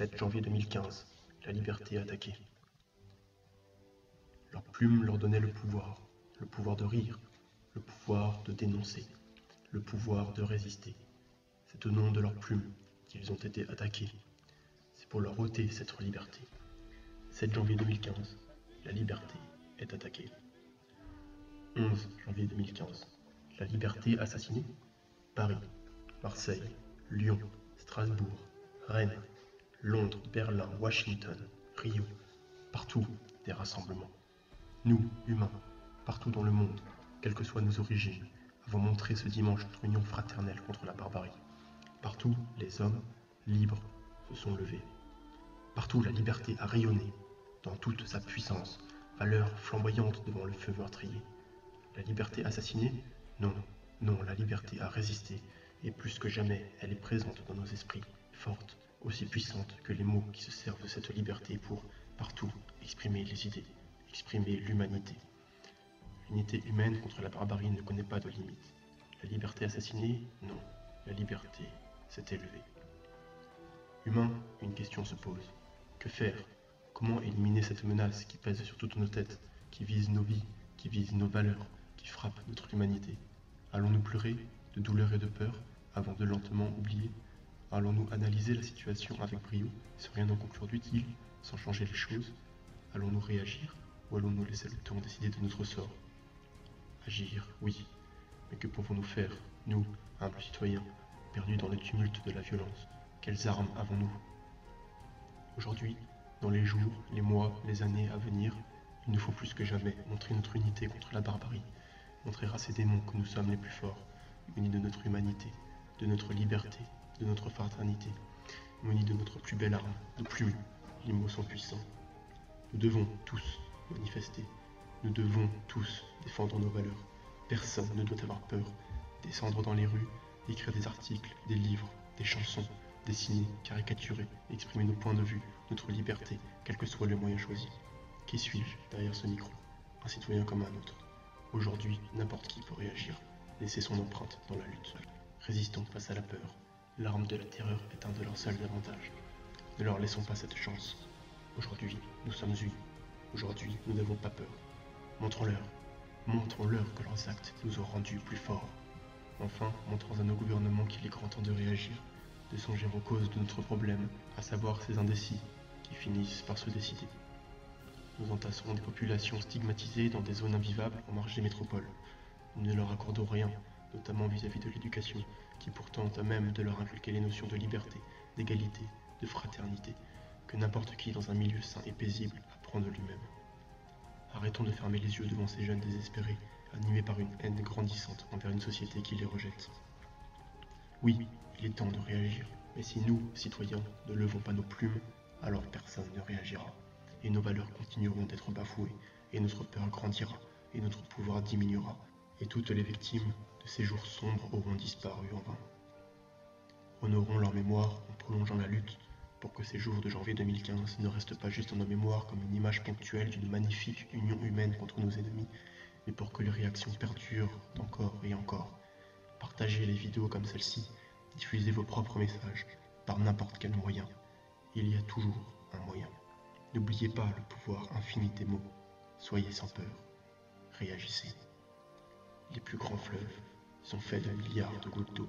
7 janvier 2015, la liberté attaquée. Leur plume leur donnait le pouvoir de rire, le pouvoir de dénoncer, le pouvoir de résister. C'est au nom de leur plume qu'ils ont été attaqués. C'est pour leur ôter cette liberté. 7 janvier 2015, la liberté est attaquée. 11 janvier 2015, la liberté assassinée. Paris, Marseille, Lyon, Strasbourg, Rennes, Londres, Berlin, Washington, Rio, partout des rassemblements. Nous, humains, partout dans le monde, quelles que soient nos origines, avons montré ce dimanche notre union fraternelle contre la barbarie. Partout, les hommes, libres, se sont levés. Partout, la liberté a rayonné, dans toute sa puissance, valeur flamboyante devant le feu meurtrier. La liberté assassinée? Non, non, la liberté a résisté, et plus que jamais, elle est présente dans nos esprits, forte, aussi puissante que les mots qui se servent de cette liberté pour, partout, exprimer les idées, exprimer l'humanité. L'unité humaine contre la barbarie ne connaît pas de limite. La liberté assassinée? Non, la liberté s'est élevée. Humain, une question se pose. Que faire? Comment éliminer cette menace qui pèse sur toutes nos têtes, qui vise nos vies, qui vise nos valeurs, qui frappe notre humanité? Allons-nous pleurer, de douleur et de peur, avant de lentement oublier? Allons-nous analyser la situation avec brio, sans rien en conclure d'utile, sans changer les choses? Allons-nous réagir, ou allons-nous laisser le temps décider de notre sort? Agir, oui, mais que pouvons-nous faire, nous, humbles citoyens, perdus dans le tumulte de la violence? Quelles armes avons-nous? Aujourd'hui, dans les jours, les mois, les années à venir, il nous faut plus que jamais montrer notre unité contre la barbarie, montrer à ces démons que nous sommes les plus forts, munis de notre humanité, de notre liberté, de notre fraternité, munis de notre plus belle arme, nos plumes. Les mots sont puissants. Nous devons tous manifester, nous devons tous défendre nos valeurs. Personne ne doit avoir peur, descendre dans les rues, écrire des articles, des livres, des chansons, dessiner, caricaturer, exprimer nos points de vue, notre liberté, quel que soit le moyen choisi. Qui suis-je derrière ce micro? Un citoyen comme un autre. Aujourd'hui, n'importe qui peut réagir, laisser son empreinte dans la lutte. Résistons face à la peur. L'arme de la terreur est un de leurs seuls avantages. Ne leur laissons pas cette chance. Aujourd'hui, nous sommes unis. Aujourd'hui, nous n'avons pas peur. Montrons-leur que leurs actes nous ont rendus plus forts. Enfin, montrons à nos gouvernements qu'il est grand temps de réagir, de songer aux causes de notre problème, à savoir ces indécis qui finissent par se décider. Nous entasserons des populations stigmatisées dans des zones invivables en marge des métropoles. Nous ne leur accordons rien, notamment vis-à-vis de l'éducation, qui pourtant est à même de leur inculquer les notions de liberté, d'égalité, de fraternité, que n'importe qui dans un milieu sain et paisible apprend de lui-même. Arrêtons de fermer les yeux devant ces jeunes désespérés, animés par une haine grandissante envers une société qui les rejette. Oui, il est temps de réagir, mais si nous, citoyens, ne levons pas nos plumes, alors personne ne réagira, et nos valeurs continueront d'être bafouées, et notre peur grandira, et notre pouvoir diminuera, et toutes les victimes de ces jours sombres auront disparu en vain. Honorons leur mémoire en prolongeant la lutte, pour que ces jours de janvier 2015 ne restent pas juste dans nos mémoires comme une image ponctuelle d'une magnifique union humaine contre nos ennemis, mais pour que les réactions perdurent encore et encore. Partagez les vidéos comme celle-ci, diffusez vos propres messages, par n'importe quel moyen. Il y a toujours un moyen. N'oubliez pas le pouvoir infini des mots. Soyez sans peur. Réagissez. Les plus grands fleuves sont faits de milliards de gouttes d'eau.